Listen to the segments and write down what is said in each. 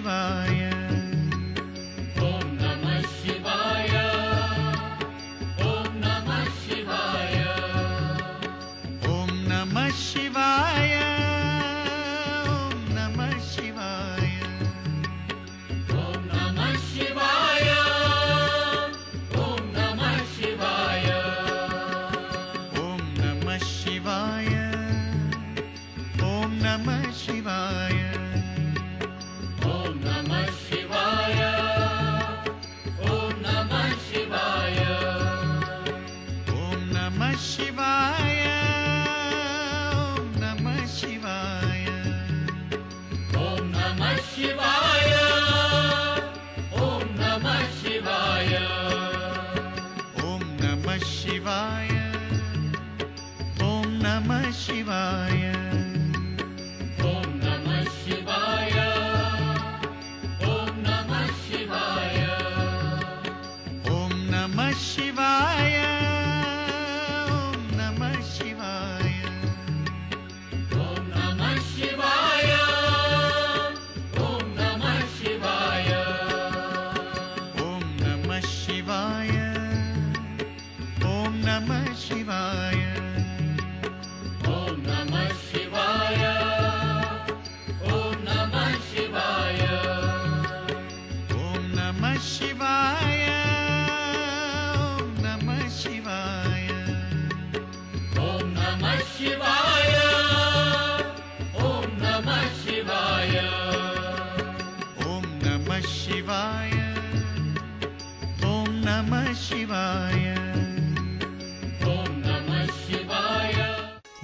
शिवाय Om Namah Shivaya. Om Namah Shivaya. Om Namah Shivaya Om Namah Shivaya Om Namah Shivaya. Om Namah Shivaya. Om Namah Shivaya Om Namah Shivaya Om Namah Shivaya. Om Namah Shivaya. Om Namah Shivaya Om Namah Shivaya Om Namah Shivaya. Om Namah Shivaya. Om Namah Shivaya Om Namah Shivaya Om Namah Shivaya. Om Namah Shivaya. Om Namah Shivaya Om Namah Shivaya Om Namah Shivaya. Om Namah Shivaya. Om Namah Shivaya Om Namah Shivaya Om Namah Shivaya. Om Namah Shivaya. Om Namah Shivaya Om Namah Shivaya Om Namah Shivaya. Om Namah Shivaya. Om Namah Shivaya Om Namah Shivaya Om Namah Shivaya.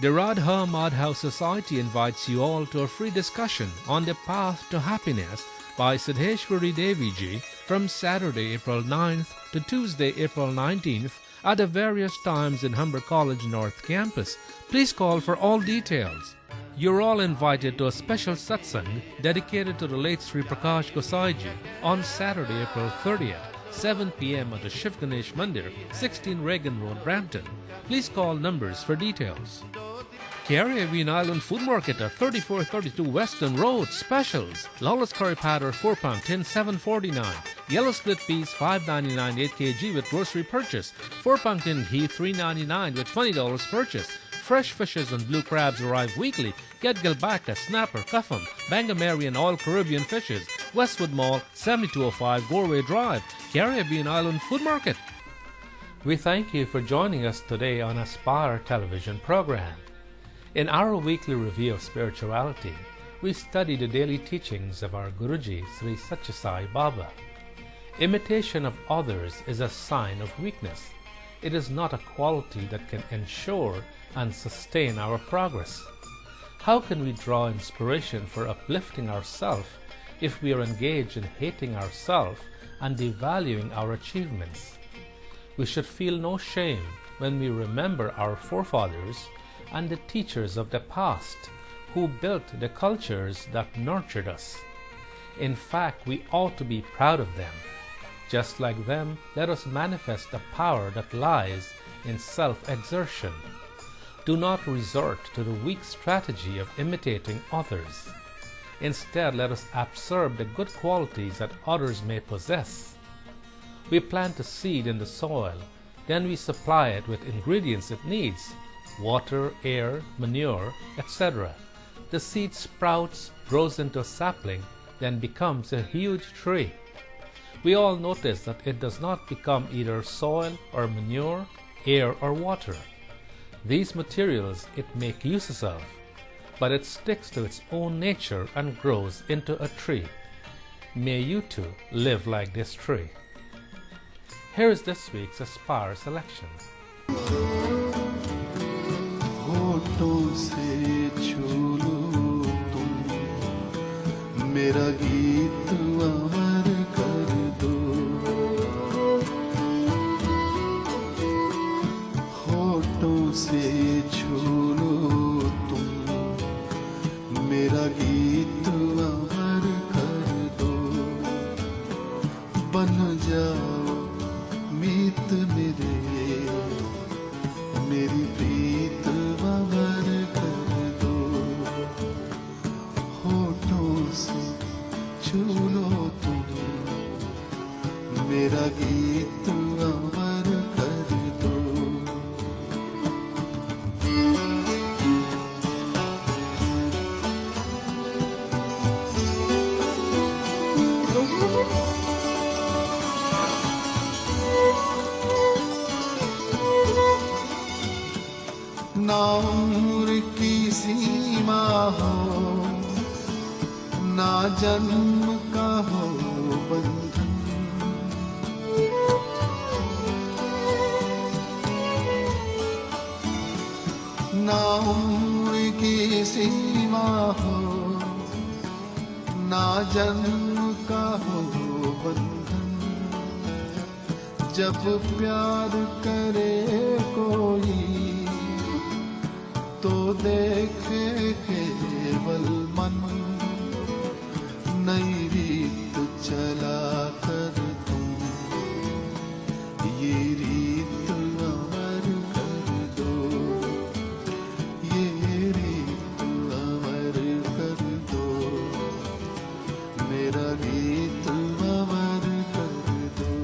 The Radha Madhav Society invites you all to a free discussion on the path to happiness by Siddheshwari Devi Ji from Saturday, April 9th to Tuesday, April 19th at the various times in Humber College North Campus. Please call for all details. You're all invited to a special satsang dedicated to the late Sri Prakash Gosai Ji on Saturday, April 30th, 7 p.m. at the Shiv Ganesh Mandir, 16 Reagan Road, Brampton. Please call numbers for details. Caribbean Island Food Market at 3432 Western Road. Specials. Lawless curry powder 4 pound tin $7.49. Yellow split peas $5.99 8 kg with grocery purchase. 4 pound tin ghee $3.99 with $20 purchase. Fresh fishes and blue crabs arrive weekly. Get gilbaca, snapper, cuffum, Bangameri and all Caribbean fishes. Westwood Mall, 7205 Gorway Drive. Caribbean Island Food Market. We thank you for joining us today on Aspire television program. In our weekly review of spirituality, we study the daily teachings of our Guruji, Sri Satya Sai Baba. Imitation of others is a sign of weakness. It is not a quality that can ensure and sustain our progress. How can we draw inspiration for uplifting ourselves if we are engaged in hating ourselves and devaluing our achievements? We should feel no shame when we remember our forefathers and the teachers of the past who built the cultures that nurtured us. In fact, we ought to be proud of them. Just like them, let us manifest the power that lies in self-exertion. Do not resort to the weak strategy of imitating others. Instead, let us absorb the good qualities that others may possess. We plant a seed in the soil, then we supply it with ingredients it needs: water, air, manure, etc. The seed sprouts, grows into a sapling, then becomes a huge tree. We all notice that it does not become either soil or manure, air or water. These materials it makes uses of, but it sticks to its own nature and grows into a tree. May you too live like this tree. Here is this week's Aspire selection. होठों से छू लो तुम मेरा गीत अमर कर दो होठों से छू लो तुम मेरा गीत अमर कर दो बन जाओ मीत मेरे मेरी प्रीत अमर कर दो होठों से छू लो तुम, मेरा गीत अमर कर दो। ना उम्र की सीमा हो, ना जन्म का हो बंधन, ना उम्र की सीमा हो, ना जन्म का हो बंधन। जब प्यार करे कोई तो देखे केवल मन, नई रीत चला कर तुम, ये रीत अमर कर दो, ये रीत अमर कर दो, मेरा गीत अमर कर दो।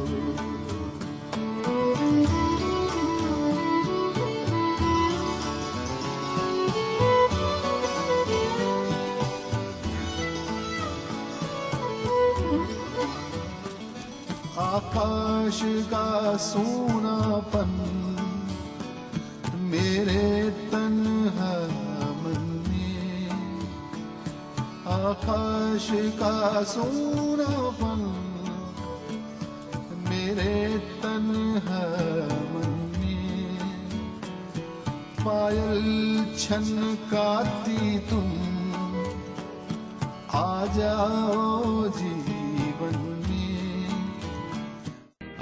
आकाश का सोनापन मेरे तन्हा मन में, आकाश का सोनापन मेरे तन्हा मन में। पायल छनकाती तुम, आ जाओ जीवन में।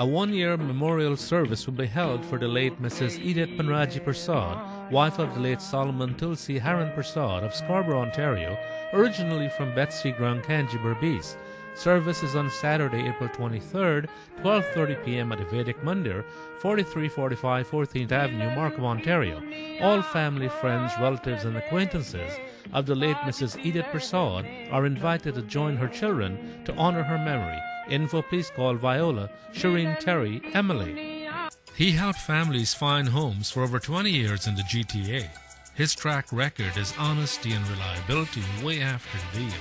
A one-year memorial service will be held for the late Mrs. Edith Panraji Prasad, wife of the late Solomon Tulsi Haran Prasad of Scarborough, Ontario, originally from Betsy Grand Kanji Berbice. Service is on Saturday, April 23rd, 12:30 p.m. at the Vedic Mandir, 4345 14th Avenue, Markham, Ontario. All family, friends, relatives and acquaintances of the late Mrs. Edith Prasad are invited to join her children to honor her memory. Info, please call Viola, Shireen, Terry, Emily. He helped families find homes for over 20 years in the GTA. His track record is honesty and reliability way after the deal.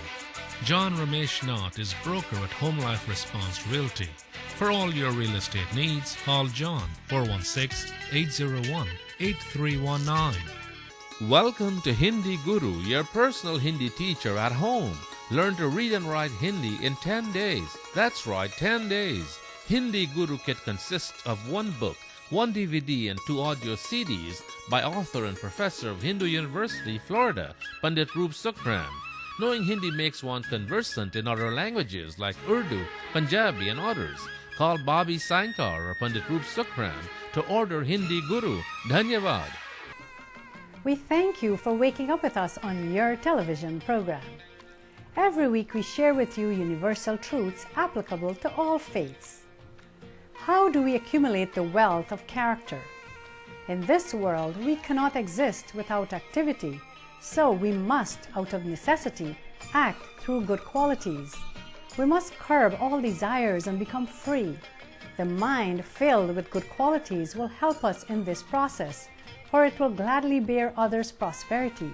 John Ramesh Nath is broker at Home Life Response Realty. For all your real estate needs, call John 416-801-8319. Welcome to Hindi Guru, your personal Hindi teacher at home. Learn to read and write Hindi in 10 days. That's right, 10 days. Hindi Guru Kit consists of one book, one DVD and 2 audio CDs by author and professor of Hindu University, Florida, Pandit Roop Sukram. Knowing Hindi makes one conversant in other languages like Urdu, Punjabi and others. Call Bobby Sankar or Pandit Roop Sukram to order Hindi Guru. Dhanyavad. We thank you for waking up with us on your television program. Every week we share with you universal truths applicable to all faiths. How do we accumulate the wealth of character? In this world, we cannot exist without activity, so we must, out of necessity, act through good qualities. We must curb all desires and become free. The mind filled with good qualities will help us in this process, for it will gladly bear others' prosperity.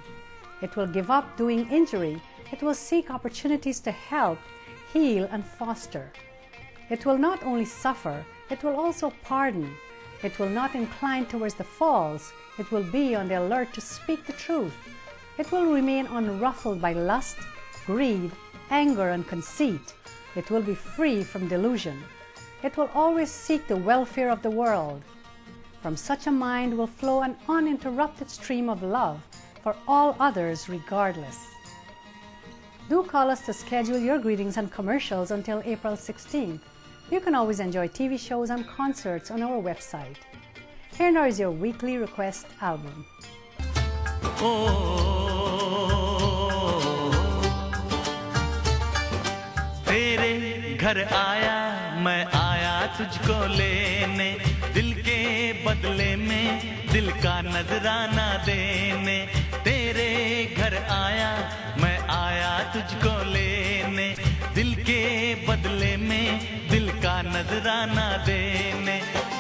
It will give up doing injury. It will seek opportunities to help, heal, and foster. It will not only suffer, it will also pardon. It will not incline towards the false. It will be on the alert to speak the truth. It will remain unruffled by lust, greed, anger, and conceit. It will be free from delusion. It will always seek the welfare of the world. From such a mind will flow an uninterrupted stream of love for all others regardless. Do call us to schedule your greetings and commercials until April 16th. You can always enjoy TV shows and concerts on our website. Here now is your weekly request album. तेरे घर आया मैं आया तुझको लेने, दिल के बदले में दिल का नजराना देने। तेरे घर आया मैं आया तुझको लेने, दिल के बदले में दिल का नजराना देने।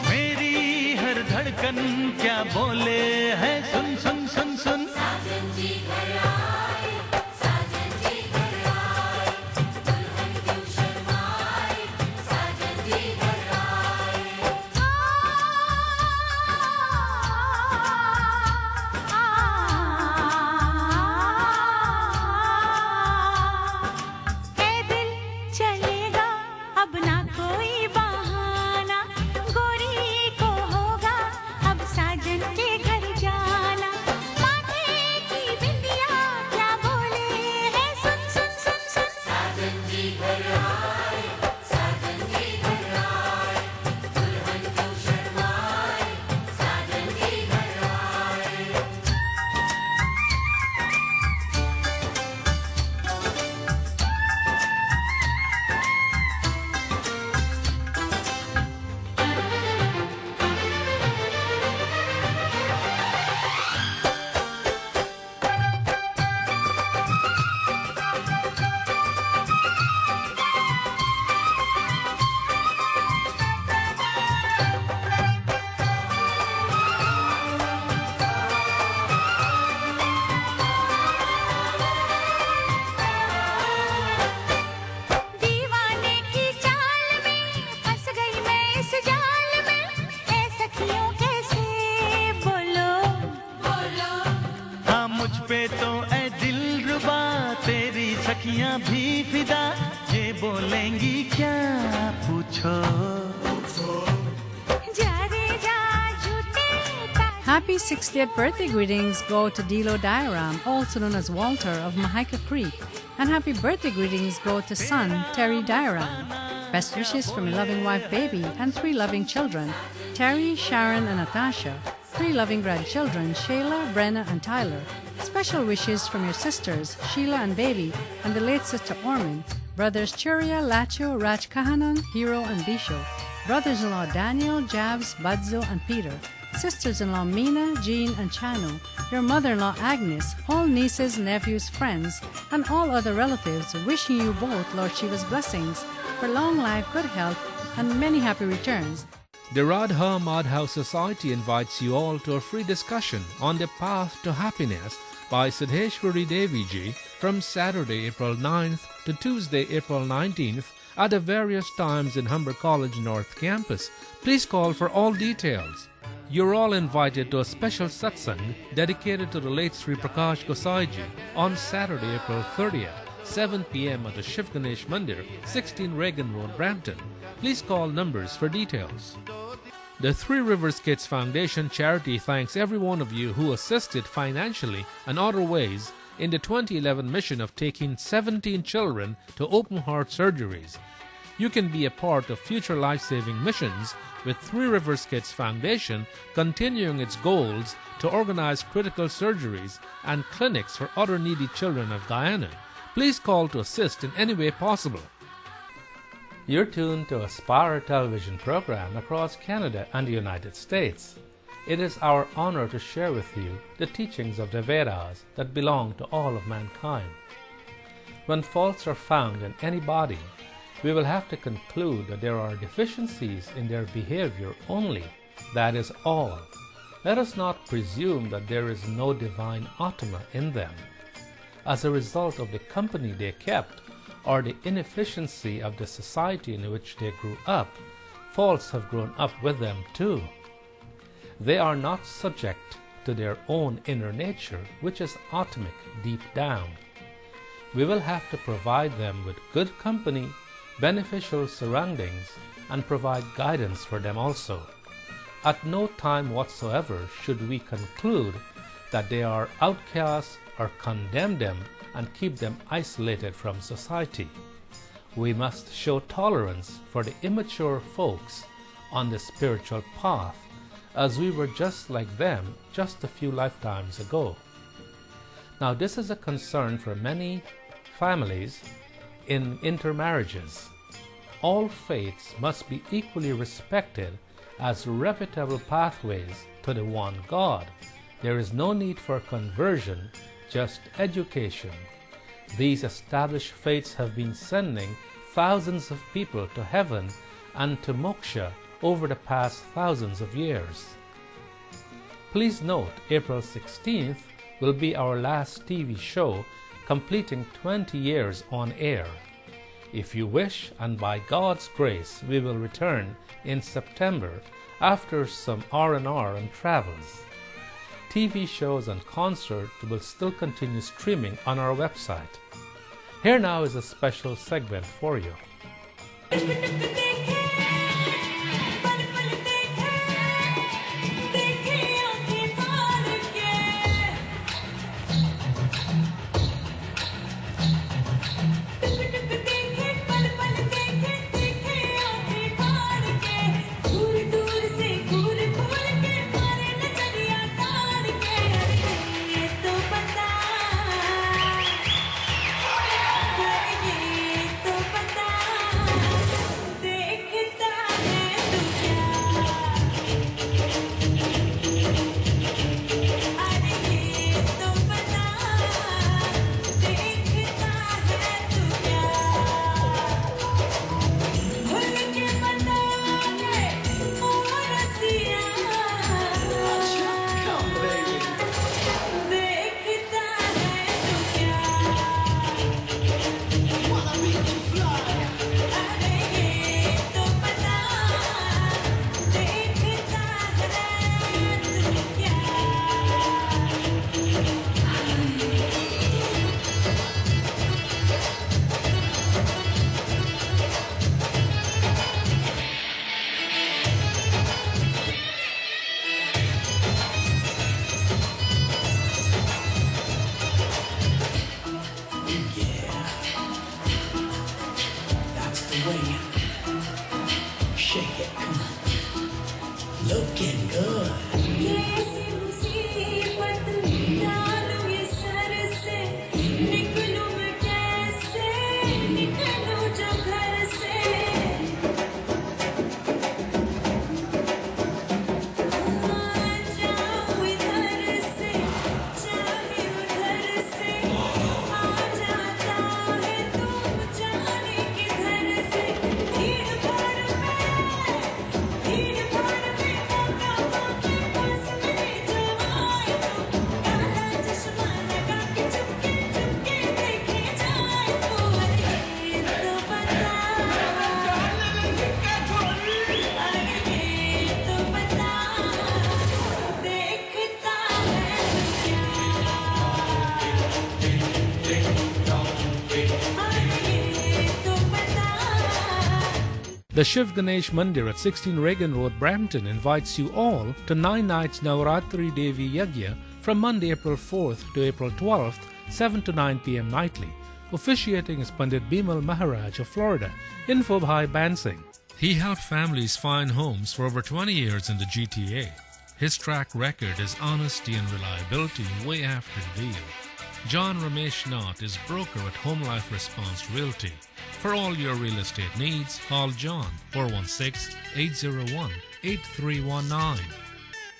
मेरी हर धड़कन क्या बोले है, सुन सुन सुन सुन। साजन जी घर आए, साजन जी घर आए, दुल्हन क्यों शर्माए, साजन जी घर आए। ए दिल चलेगा अब ना कोई बहाना, गोरी को होगा अब साजन के घर जाना। माथे की बिंदिया क्या बोले है, सुन सुन सुन सुन। साजन जी घर आए, साजन जी घर आए, दुल्हन क्यों शर्माए, साजन जी घर आए। दीवाने की चाल में फंस गई मैं इस जाल में, ए सखियों कैसे बोलो बोलो। हाँ मुझ पे तो ऐ दिलरुबा तेरी सखियां भी फिदा, ये बोलेंगी क्या पूछो। जा रे जा झूठे ताज। Happy 60th birthday greetings go to Dilo Diaram, also known as Walter of Mahaika Creek. And happy birthday greetings go to son Terry Diaram. Best wishes from your loving wife Baby and 3 loving children, Terry, Sharon and Natasha. 3 loving grandchildren, Shayla, Brenna and Tyler. Special wishes from your sisters, Sheila and Baby, and the late sister Ormin. Brothers Churia, Lacho, Raj Kahanan, Hero and Bisho. Brothers-in-law Daniel, Jabs, Badzo and Peter. Sisters-in-law Mina, Jean and Chano. Your mother-in-law Agnes, all nieces, nephews, friends, and all other relatives wishing you both Lord Shiva's blessings for long life, good health, and many happy returns. The Radha Madhav Society invites you all to a free discussion on the path to happiness by Siddheshwari Devi Ji from Saturday, April 9th to Tuesday, April 19th at the various times in Humber College North Campus. Please call for all details. You're all invited to a special satsang dedicated to the late Sri Prakash Gosai Ji on Saturday, April 30th, 7 p.m. at the Shiv Ganesh Mandir, 16 Reagan Road, Brampton. Please call numbers for details. The Three Rivers Kids Foundation charity thanks every one of you who assisted financially and other ways in the 2011 mission of taking 17 children to open heart surgeries. You can be a part of future life-saving missions with Three Rivers Kids Foundation continuing its goals to organize critical surgeries and clinics for other needy children of Guyana. Please call to assist in any way possible. You're tuned to Aspire television program across Canada and the United States. It is our honor to share with you the teachings of the Vedas that belong to all of mankind. When faults are found in any body, we will have to conclude that there are deficiencies in their behavior only. That is all. Let us not presume that there is no divine Atma in them. As a result of the company they kept, or the inefficiency of the society in which they grew up, faults have grown up with them too. They are not subject to their own inner nature, which is Atmic deep down. We will have to provide them with good company, beneficial surroundings, and provide guidance for them also. At no time whatsoever should we conclude that they are outcasts or condemn them and keep them isolated from society. We must show tolerance for the immature folks on the spiritual path, as we were just like them just a few lifetimes ago. Now, this is a concern for many families in intermarriages. All faiths must be equally respected as reputable pathways to the one God. There is no need for conversion, just education. These established faiths have been sending thousands of people to heaven and to moksha over the past thousands of years. Please note, April 16th will be our last TV show, completing 20 years on air. If you wish, and by God's grace, we will return in September after some R&R and travels. TV shows and concerts will still continue streaming on our website. Here now is a special segment for you. Shake it, come on. Looking good. The Shiv Ganesh Mandir at 16 Reagan Road, Brampton invites you all to 9 nights Navaratri Devi Yagya from Monday, April 4th to April 12th, 7 to 9 p.m. nightly. Officiating is Pandit Bimal Maharaj of Florida. Info by Bansing. He helped families find homes for over 20 years in the GTA. His track record is honesty and reliability way after the deal. John Ramesh Nath is broker at Home Life Response Realty. For all your real estate needs, call John 416-801-8319.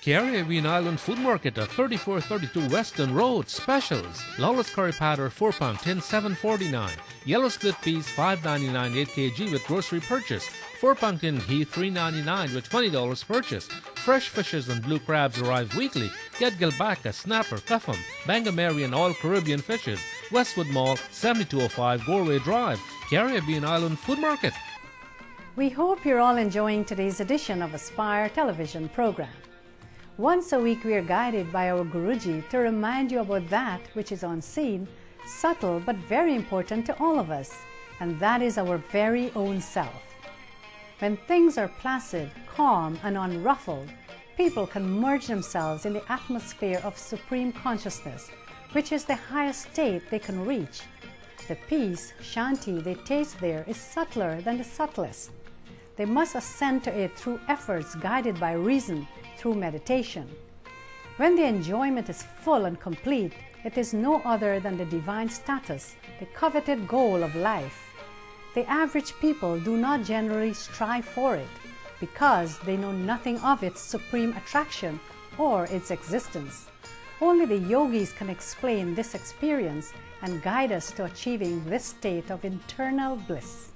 Caribbean Island Food Market at 3432 Weston Road. Specials. Lawless curry powder 4 pound tin $7.49. Yellow split peas $5.99 8 kg with grocery purchase. 4 pound tin ghee $3.99 with $20 purchase. Fresh fishes and blue crabs arrive weekly. Get gilbacca, snapper, cuffum, Bangameri and all Caribbean fishes. Westwood Mall, 7205 Gorway Drive. Caribbean Island Food Market. We hope you're all enjoying today's edition of Aspire television program. Once a week we are guided by our Guruji to remind you about that which is unseen, subtle but very important to all of us, and that is our very own self. When things are placid, calm and unruffled, people can merge themselves in the atmosphere of supreme consciousness, which is the highest state they can reach. The peace, shanti, they taste there is subtler than the subtlest. They must ascend to it through efforts guided by reason, through meditation. When the enjoyment is full and complete, it is no other than the divine status, the coveted goal of life. The average people do not generally strive for it because they know nothing of its supreme attraction or its existence. Only the yogis can explain this experience and guide us to achieving this state of internal bliss.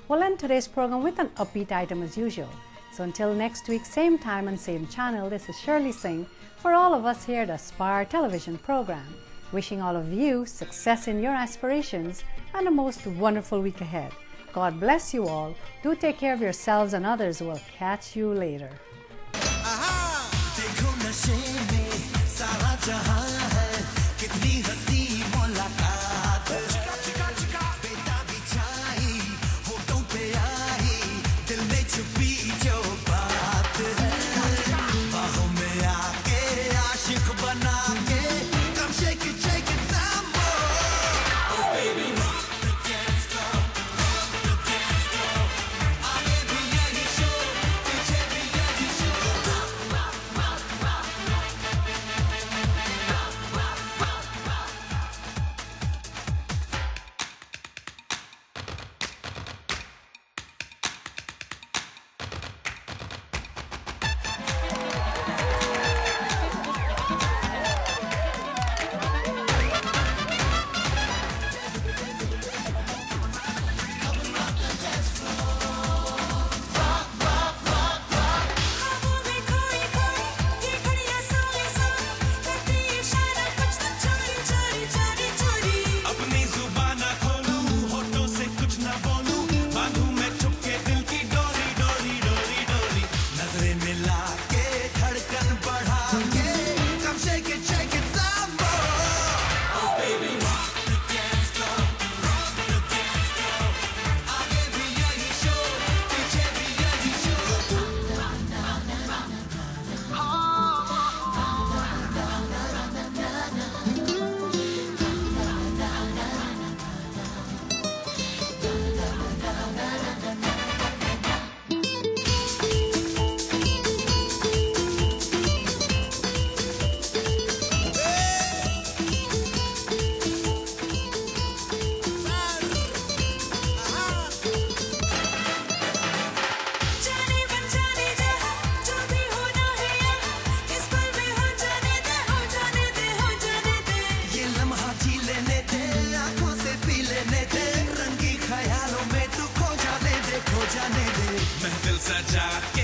We'll end today's program with an upbeat item as usual. So until next week, same time and same channel, this is Shirley Singh for all of us here at Aspire Television Program, wishing all of you success in your aspirations and a most wonderful week ahead. God bless you all. Do take care of yourselves and others. We'll catch you later. देखो नशे में सारा जहां है, कितनी हंसी मुलाकात, बेताबी छाई होठों पे आई, दिल में छुपी जो बात है, बाहों में आके आशिक बना के, come shake it some more. Oh baby, rock the dance floor, आगे भी यही शो, पीछे भी यही शो. ख्वाबों में खोई खोई ये घड़ियां सोई सोई करती इशारा कुछ तो चोरी चोरी चोरी चोरी. अपनी जुबान ना खोलूं, होठों से कुछ ना बोलूं, बांधूं मैं चुपके दिल की डोरी डोरी डोरी डोरी. नजरें मिला के धड़कन बढ़ा के, come shake it some more. Oh baby, rock the dance floor, आगे भी यही शो, पीछे भी यही शो. जाने बन जाने जहाँ जो भी होना है यहाँ इस पल में हो जाने दे हो जाने दे हो जाने दे. ये लम्हा जी लेने दे, आंखों से पी लेने दे, रंगी ख्यालों में तू खो जाने दे, खो जाने दे. महफिल सजा के